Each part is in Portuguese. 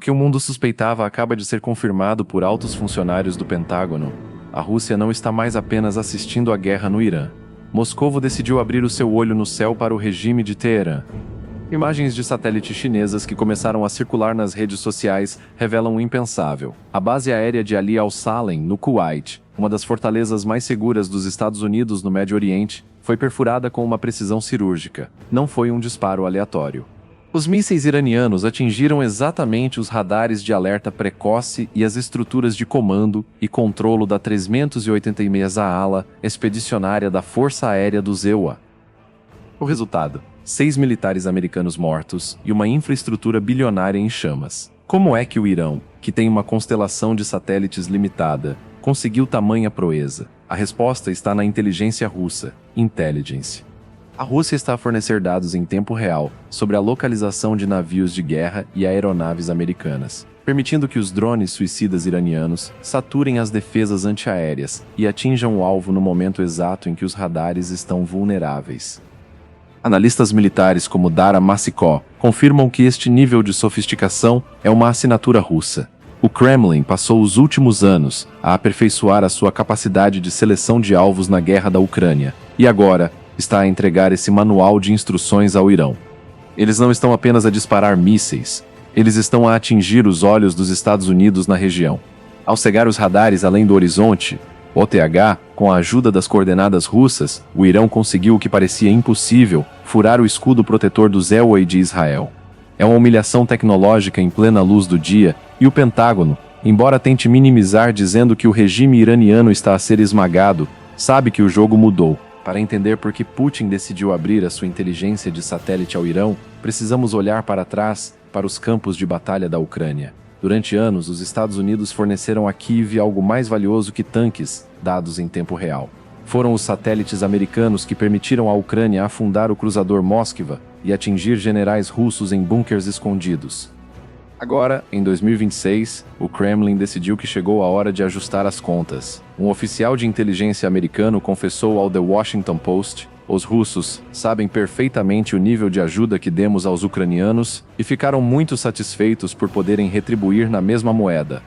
que o mundo suspeitava acaba de ser confirmado por altos funcionários do Pentágono. A Rússia não está mais apenas assistindo à guerra no Irã. Moscovo decidiu abrir o seu olho no céu para o regime de Teherã. Imagens de satélite chinesas que começaram a circular nas redes sociais revelam o impensável. A base aérea de Ali al-Salem, no Kuwait, uma das fortalezas mais seguras dos Estados Unidos no Médio Oriente, foi perfurada com uma precisão cirúrgica. Não foi um disparo aleatório. Os mísseis iranianos atingiram exatamente os radares de alerta precoce e as estruturas de comando e controlo da 386 ala expedicionária da Força Aérea do ZEUA. O resultado: 6 militares americanos mortos e uma infraestrutura bilionária em chamas. Como é que o Irã, que tem uma constelação de satélites limitada, conseguiu tamanha proeza? A resposta está na inteligência russa, Intelligence. A Rússia está a fornecer dados em tempo real sobre a localização de navios de guerra e aeronaves americanas, permitindo que os drones suicidas iranianos saturem as defesas antiaéreas e atinjam o alvo no momento exato em que os radares estão vulneráveis. Analistas militares como Dara Massikó confirmam que este nível de sofisticação é uma assinatura russa. O Kremlin passou os últimos anos a aperfeiçoar a sua capacidade de seleção de alvos na guerra da Ucrânia, e agora está a entregar esse manual de instruções ao Irã. Eles não estão apenas a disparar mísseis, eles estão a atingir os olhos dos Estados Unidos na região. Ao cegar os radares além do horizonte, OTH, com a ajuda das coordenadas russas, o Irã conseguiu o que parecia impossível, furar o escudo protetor do ZEUA de Israel. É uma humilhação tecnológica em plena luz do dia, e o Pentágono, embora tente minimizar dizendo que o regime iraniano está a ser esmagado, sabe que o jogo mudou. Para entender por que Putin decidiu abrir a sua inteligência de satélite ao Irã, precisamos olhar para trás, para os campos de batalha da Ucrânia. Durante anos, os Estados Unidos forneceram a Kiev algo mais valioso que tanques, dados em tempo real. Foram os satélites americanos que permitiram à Ucrânia afundar o cruzador Moskva e atingir generais russos em bunkers escondidos. Agora, em 2026, o Kremlin decidiu que chegou a hora de ajustar as contas. Um oficial de inteligência americano confessou ao The Washington Post: "Os russos sabem perfeitamente o nível de ajuda que demos aos ucranianos e ficaram muito satisfeitos por poderem retribuir na mesma moeda."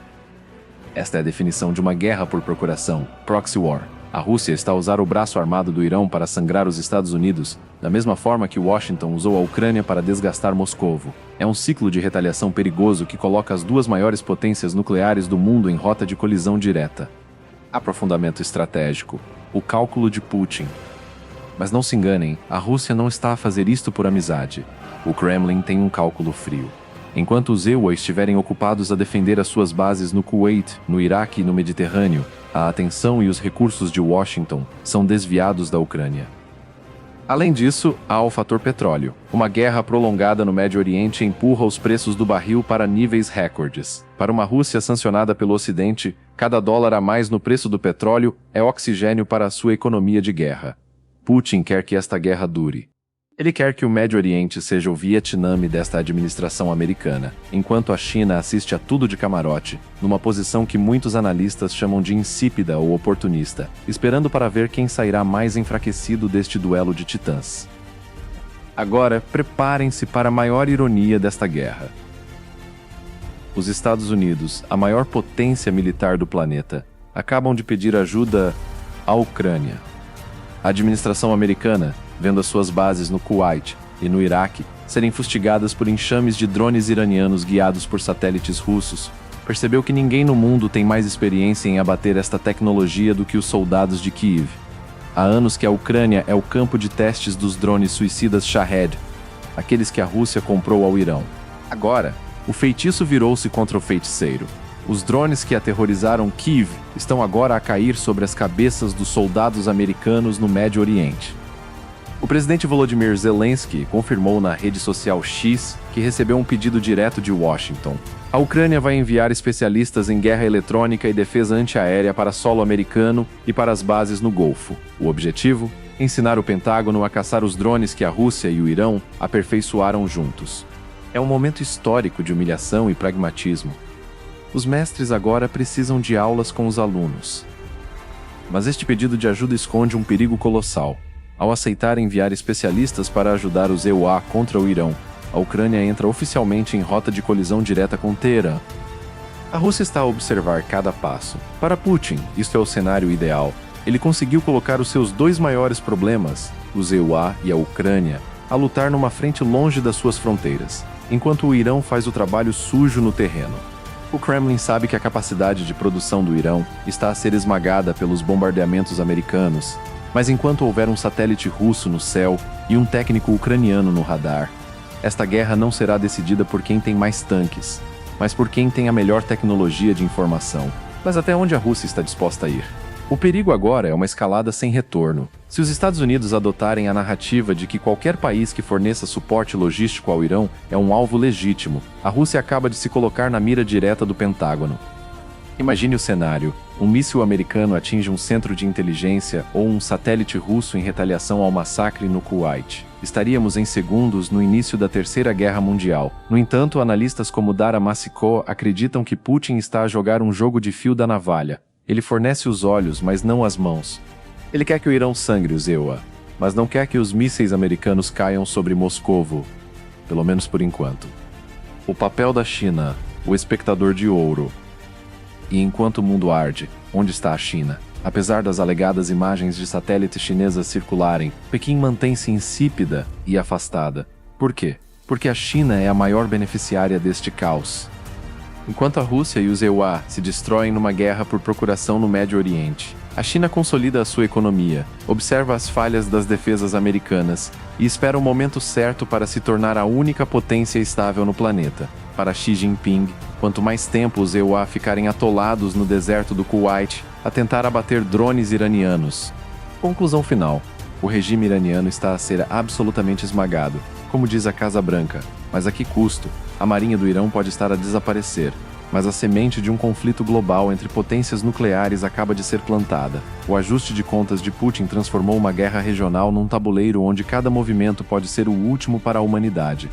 Esta é a definição de uma guerra por procuração, proxy war. A Rússia está a usar o braço armado do Irã para sangrar os Estados Unidos, da mesma forma que Washington usou a Ucrânia para desgastar Moscovo. É um ciclo de retaliação perigoso que coloca as duas maiores potências nucleares do mundo em rota de colisão direta. Aprofundamento estratégico. O cálculo de Putin. Mas não se enganem, a Rússia não está a fazer isto por amizade. O Kremlin tem um cálculo frio. Enquanto os EUA estiverem ocupados a defender as suas bases no Kuwait, no Iraque e no Mediterrâneo, a atenção e os recursos de Washington são desviados da Ucrânia. Além disso, há o fator petróleo. Uma guerra prolongada no Médio Oriente empurra os preços do barril para níveis recordes. Para uma Rússia sancionada pelo Ocidente, cada dólar a mais no preço do petróleo é oxigênio para a sua economia de guerra. Putin quer que esta guerra dure. Ele quer que o Médio Oriente seja o Vietnã desta administração americana, enquanto a China assiste a tudo de camarote, numa posição que muitos analistas chamam de insípida ou oportunista, esperando para ver quem sairá mais enfraquecido deste duelo de titãs. Agora, preparem-se para a maior ironia desta guerra. Os Estados Unidos, a maior potência militar do planeta, acabam de pedir ajuda à Ucrânia. A administração americana, vendo as suas bases no Kuwait e no Iraque serem fustigadas por enxames de drones iranianos guiados por satélites russos, percebeu que ninguém no mundo tem mais experiência em abater esta tecnologia do que os soldados de Kiev. Há anos que a Ucrânia é o campo de testes dos drones suicidas Shahed, aqueles que a Rússia comprou ao Irã. Agora, o feitiço virou-se contra o feiticeiro. Os drones que aterrorizaram Kiev estão agora a cair sobre as cabeças dos soldados americanos no Médio Oriente. O presidente Volodymyr Zelensky confirmou na rede social X que recebeu um pedido direto de Washington. A Ucrânia vai enviar especialistas em guerra eletrônica e defesa antiaérea para solo americano e para as bases no Golfo. O objetivo? Ensinar o Pentágono a caçar os drones que a Rússia e o Irã aperfeiçoaram juntos. É um momento histórico de humilhação e pragmatismo. Os mestres agora precisam de aulas com os alunos. Mas este pedido de ajuda esconde um perigo colossal. Ao aceitar enviar especialistas para ajudar os EUA contra o Irã, a Ucrânia entra oficialmente em rota de colisão direta com Teherã. A Rússia está a observar cada passo. Para Putin, isto é o cenário ideal. Ele conseguiu colocar os seus dois maiores problemas, os EUA e a Ucrânia, a lutar numa frente longe das suas fronteiras, enquanto o Irão faz o trabalho sujo no terreno. O Kremlin sabe que a capacidade de produção do Irão está a ser esmagada pelos bombardeamentos americanos, mas enquanto houver um satélite russo no céu e um técnico ucraniano no radar, esta guerra não será decidida por quem tem mais tanques, mas por quem tem a melhor tecnologia de informação. Mas até onde a Rússia está disposta a ir? O perigo agora é uma escalada sem retorno. Se os Estados Unidos adotarem a narrativa de que qualquer país que forneça suporte logístico ao Irão é um alvo legítimo, a Rússia acaba de se colocar na mira direta do Pentágono. Imagine o cenário: um míssil americano atinge um centro de inteligência ou um satélite russo em retaliação ao massacre no Kuwait. Estaríamos em segundos no início da Terceira Guerra Mundial. No entanto, analistas como Dara Masiko acreditam que Putin está a jogar um jogo de fio da navalha. Ele fornece os olhos, mas não as mãos. Ele quer que o Irão sangre os EUA, mas não quer que os mísseis americanos caiam sobre Moscovo, pelo menos por enquanto. O papel da China, o espectador de ouro. E enquanto o mundo arde, onde está a China? Apesar das alegadas imagens de satélites chinesas circularem, Pequim mantém-se insípida e afastada. Por quê? Porque a China é a maior beneficiária deste caos. Enquanto a Rússia e os EUA se destroem numa guerra por procuração no Médio Oriente, a China consolida a sua economia, observa as falhas das defesas americanas e espera o momento certo para se tornar a única potência estável no planeta. Para Xi Jinping, quanto mais tempo os EUA ficarem atolados no deserto do Kuwait a tentar abater drones iranianos. Conclusão final: o regime iraniano está a ser absolutamente esmagado, como diz a Casa Branca, mas a que custo? A marinha do Irão pode estar a desaparecer, mas a semente de um conflito global entre potências nucleares acaba de ser plantada. O ajuste de contas de Putin transformou uma guerra regional num tabuleiro onde cada movimento pode ser o último para a humanidade.